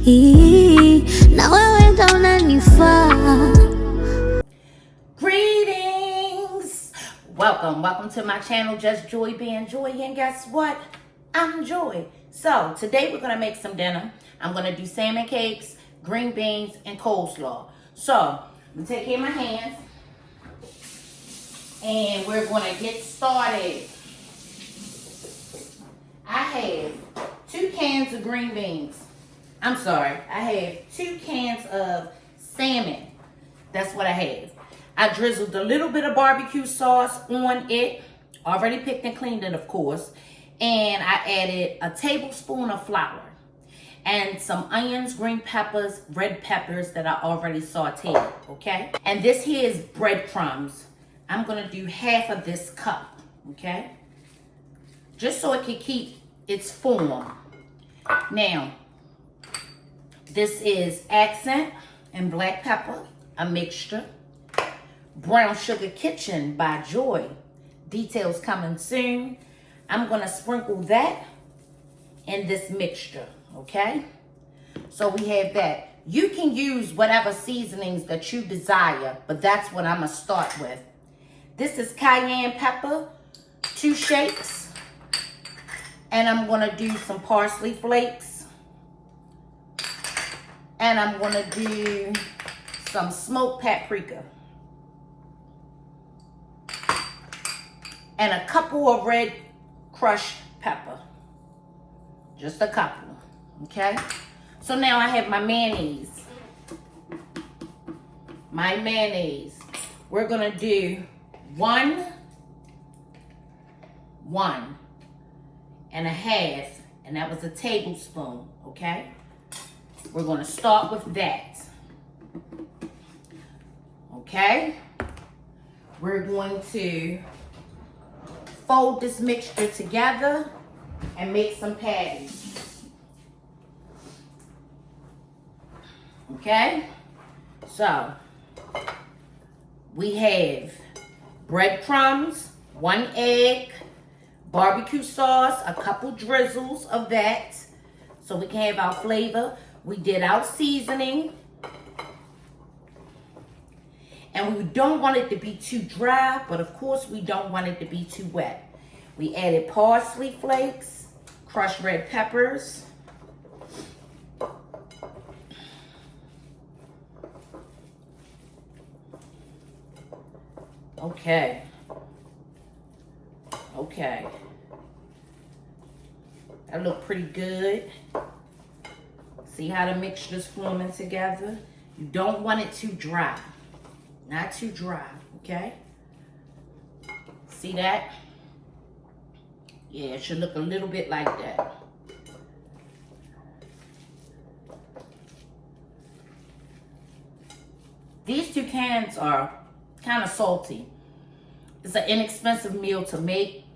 Na wewe ndo unanifaa. Greetings! Welcome to my channel, Just Joy being Joy, and guess what? I'm Joy. So today we're gonna make some dinner. I'm gonna do salmon cakes, green beans, and coleslaw. So I'm gonna take care of my hands and we're gonna get started. I have 2 cans of green beans. I'm sorry, I have 2 cans of salmon. That's what I have. I drizzled a little bit of barbecue sauce on it. Already picked and cleaned it, of course. And I added a tablespoon of flour and some onions, green peppers, red peppers that I already sauteed, okay? And this here is breadcrumbs. I'm gonna do half of this cup, okay? Just so it can keep its form. Now, this is accent and black pepper, a mixture. Brown Sugar Kitchen by Joy. Details coming soon. I'm gonna sprinkle that in this mixture, okay? So we have that. You can use whatever seasonings that you desire, but that's what I'm gonna start with. This is cayenne pepper, 2 shakes. And I'm gonna do some parsley flakes. And I'm gonna do some smoked paprika. And a couple of red crushed pepper. Just a couple, okay? So now I have my mayonnaise. My mayonnaise. We're gonna do one and a half, and that was a tablespoon, okay? We're gonna start with that, okay? We're going to fold this mixture together and make some patties, okay? So, we have breadcrumbs, 1 egg, barbecue sauce, a couple drizzles of that, so we can have our flavor. We did our seasoning. And we don't want it to be too dry, but of course we don't want it to be too wet. We added parsley flakes, crushed red peppers. Okay. That look pretty good. See how the mixture's forming together? You don't want it too dry. Not too dry, okay? See that? Yeah, it should look a little bit like that. These 2 cans are kind of salty. It's an inexpensive meal to make,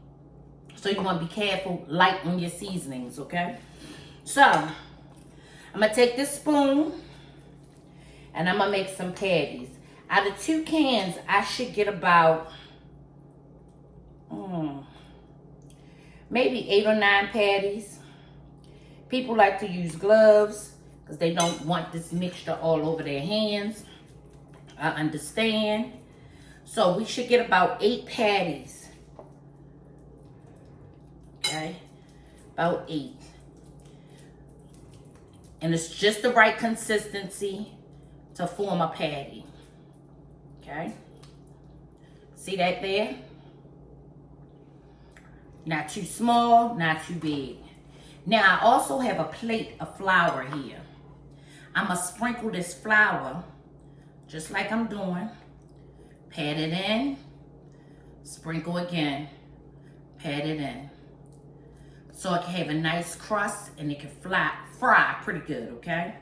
so you want to be careful, light on your seasonings, okay? So, I'm going to take this spoon, and I'm going to make some patties. Out of 2 cans, I should get about maybe 8 or 9 patties. People like to use gloves because they don't want this mixture all over their hands. I understand. So we should get about 8 patties. Okay, about 8. And it's just the right consistency to form a patty. Okay, see that there? Not too small, not too big. Now I also have a plate of flour here. I'm gonna sprinkle this flour just like I'm doing. Pat it in, sprinkle again, pat it in. So it can have a nice crust and it can fry pretty good, okay?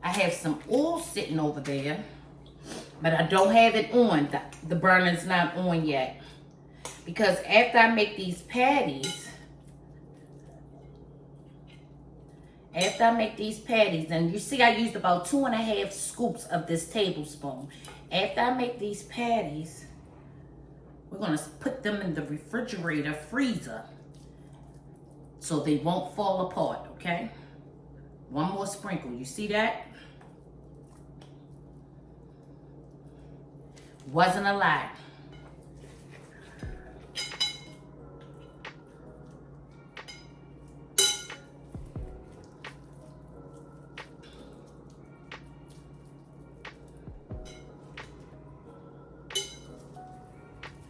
I have some oil sitting over there, but I don't have it on. The burner's not on yet. Because after I make these patties, and you see I used about 2.5 scoops of this tablespoon. After I make these patties, we're gonna put them in the refrigerator freezer so they won't fall apart, okay? One more sprinkle. You see that? Wasn't a lot.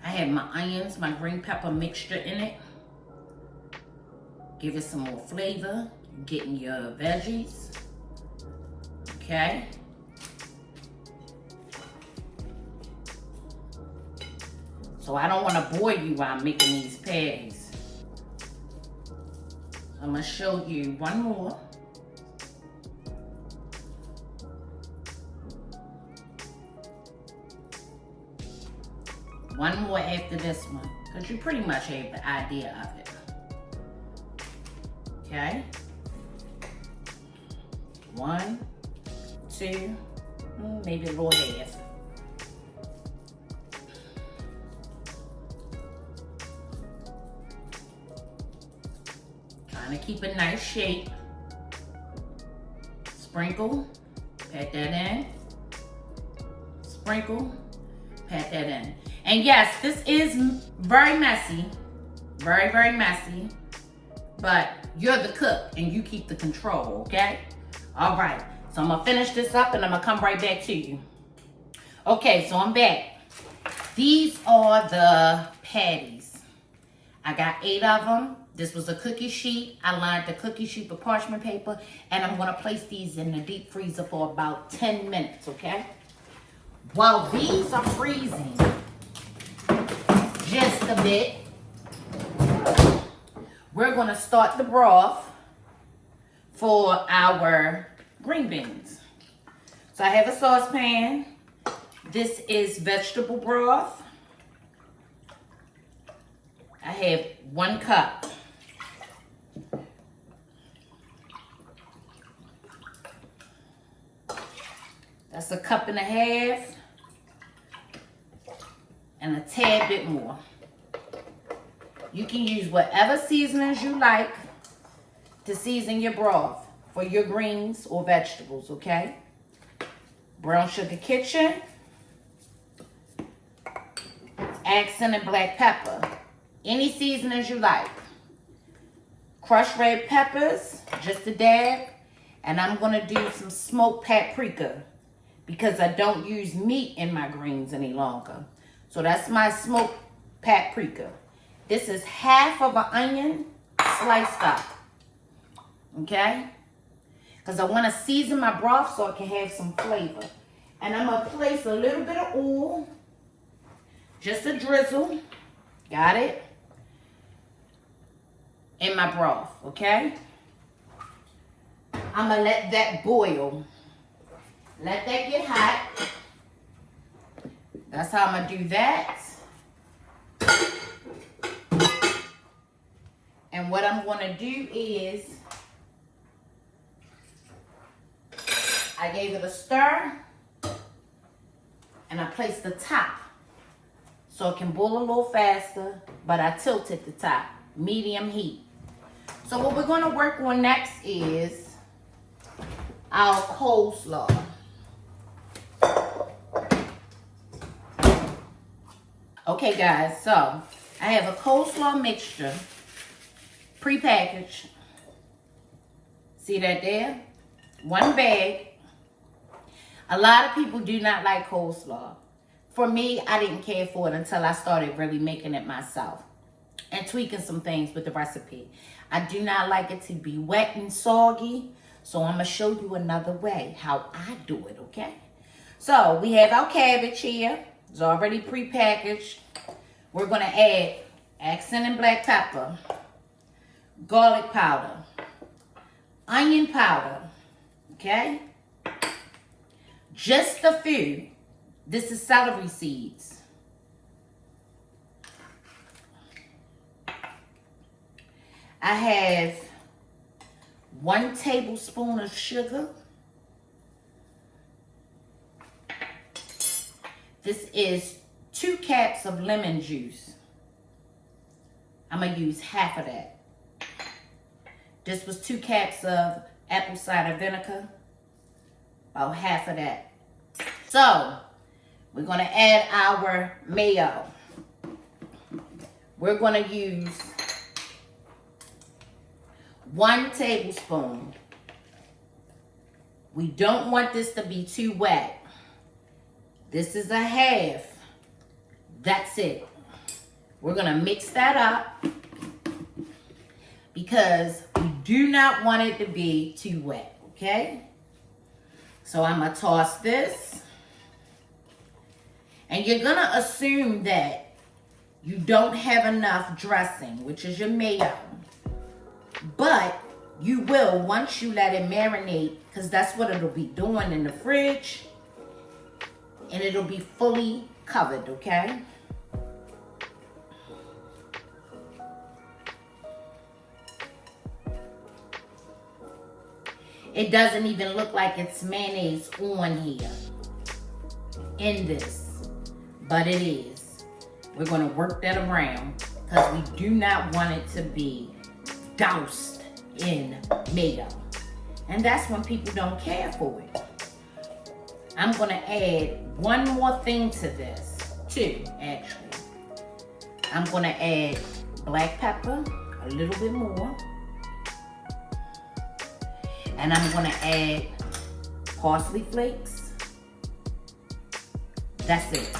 I have my onions, my green pepper mixture in it. Give it some more flavor. You're getting your veggies. Okay. So I don't want to bore you while I'm making these patties. I'm going to show you one more. One more after this one, because you pretty much have the idea of it. Okay? 1, 2, maybe a little half. Trying to keep a nice shape. Sprinkle, pat that in. Sprinkle, pat that in. And yes, this is very messy. Very, very messy. But you're the cook and you keep the control, okay? All right, so I'm gonna finish this up and I'm gonna come right back to you. Okay, so I'm back. These are the patties. I got 8 of them. This was a cookie sheet. I lined the cookie sheet with parchment paper, and I'm gonna place these in the deep freezer for about 10 minutes, okay? While these are freezing just a bit, we're gonna start the broth for our green beans. So I have a saucepan. This is vegetable broth. I have 1 cup. That's a 1.5 cups. And a tad bit more. You can use whatever seasonings you like to season your broth for your greens or vegetables, okay? Brown sugar kitchen, accent and black pepper. Any seasonings you like. Crushed red peppers, just a dab. And I'm gonna do some smoked paprika because I don't use meat in my greens any longer. So that's my smoked paprika. This is half of an onion sliced up. Okay? Because I want to season my broth so it can have some flavor. And I'm going to place a little bit of oil. Just a drizzle. Got it? In my broth. Okay? I'm going to let that boil. Let that get hot. That's how I'm going to do that. And what I'm going to do is, I gave it a stir, and I placed the top so it can boil a little faster, but I tilted the top, medium heat. So what we're going to work on next is our coleslaw. Okay guys, so I have a coleslaw mixture, pre-packaged. See that there? 1 bag. A lot of people do not like coleslaw. For me, I didn't care for it until I started really making it myself and tweaking some things with the recipe. I do not like it to be wet and soggy, so I'm going to show you another way how I do it, okay? So we have our cabbage here. It's already pre-packaged. We're going to add accent and black pepper, garlic powder, onion powder, okay? Just a few. This is celery seeds. I have 1 tablespoon of sugar. This is 2 caps of lemon juice. I'm going to use half of that. This was 2 caps of apple cider vinegar. About half of that. So, we're going to add our mayo. We're going to use 1 tablespoon. We don't want this to be too wet. This is a half. That's it. We're going to mix that up because we do not want it to be too wet, okay? So I'm going to toss this. And you're going to assume that you don't have enough dressing, which is your mayo. But you will once you let it marinate, because that's what it'll be doing in the fridge. And it'll be fully covered, okay? It doesn't even look like it's mayonnaise on here in this, but it is. We're going to work that around because we do not want it to be doused in mayo. And that's when people don't care for it. I'm going to add one more thing to this, 2 actually. I'm going to add black pepper, a little bit more. And I'm going to add parsley flakes. That's it.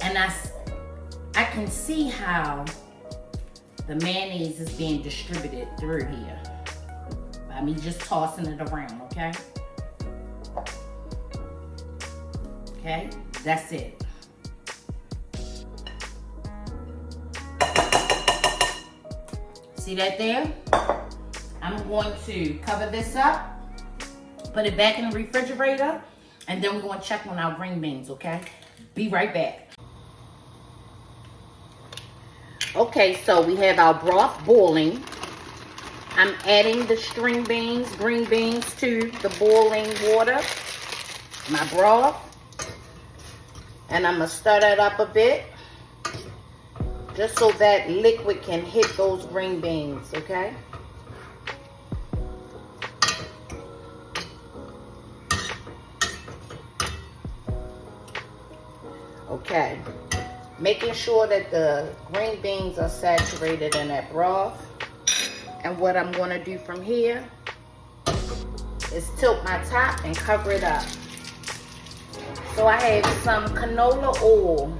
And I can see how the mayonnaise is being distributed through here. By me just tossing it around, okay? Okay, that's it. See that there? I'm going to cover this up, put it back in the refrigerator, and then we're going to check on our green beans, okay? Be right back. Okay, so we have our broth boiling. I'm adding the string beans, green beans to the boiling water, my broth. And I'm going to stir that up a bit, just so that liquid can hit those green beans, okay? Okay. Making sure that the green beans are saturated in that broth. And what I'm going to do from here is tilt my top and cover it up. So I have some canola oil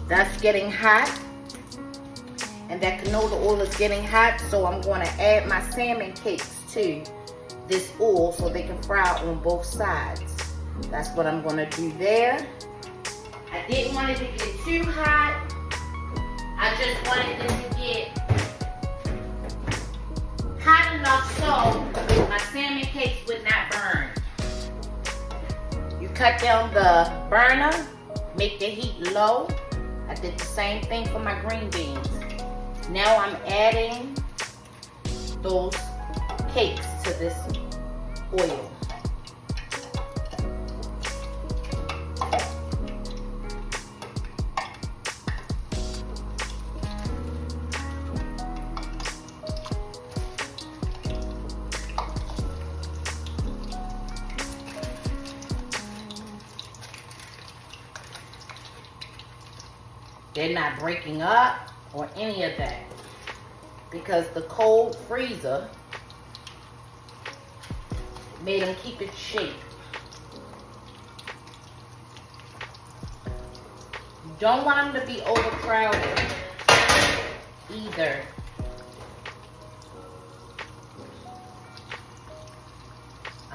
that's getting hot. And that canola oil is getting hot, so I'm going to add my salmon cakes to this oil so they can fry on both sides. That's what I'm going to do there. I didn't want it to get too hot. I just wanted it to get hot enough so my salmon cakes would not burn. You cut down the burner, make the heat low. I did the same thing for my green beans. Now I'm adding those cakes to this oil. They're not breaking up or any of that because the cold freezer made them keep its shape. You don't want them to be overcrowded either.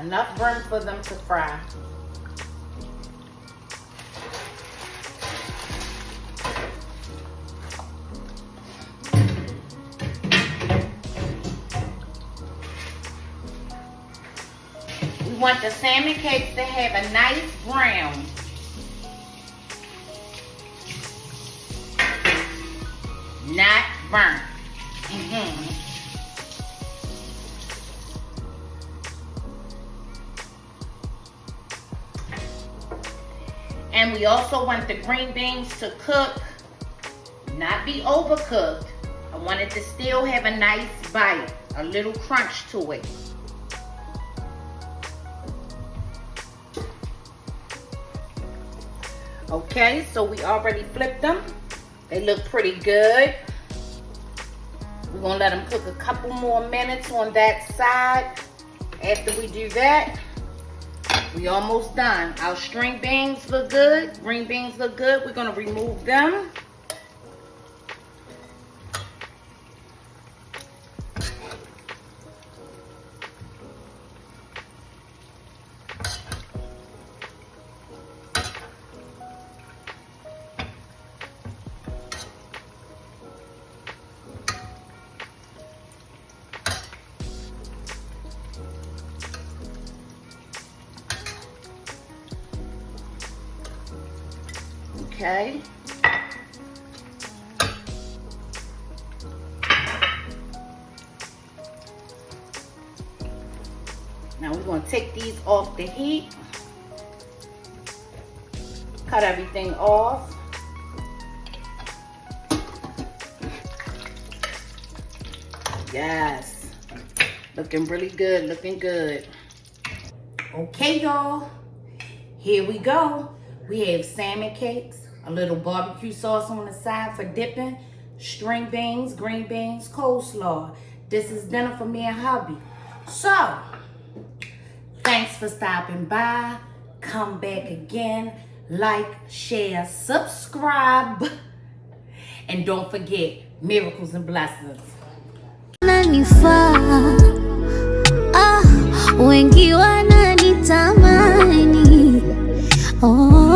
Enough room for them to fry. We want the salmon cakes to have a nice brown. Not burnt. And we also want the green beans to cook, not be overcooked. I want it to still have a nice bite, a little crunch to it. Okay, so we already flipped them. They look pretty good. We're gonna let them cook a couple more minutes on that side. After we do that, we almost done. Our string beans look good, green beans look good. We're gonna remove them. Okay. Now we're going to take these off the heat. Cut everything off. Yes. Looking really good, looking good. Okay, y'all. Here we go. We have salmon cakes, a little barbecue sauce on the side for dipping, string beans, green beans, coleslaw. This is dinner for me and hubby. So, thanks for stopping by. Come back again. Like, share, subscribe. And don't forget, miracles and blessings. Unanifaa, wengi wananitamani, oh.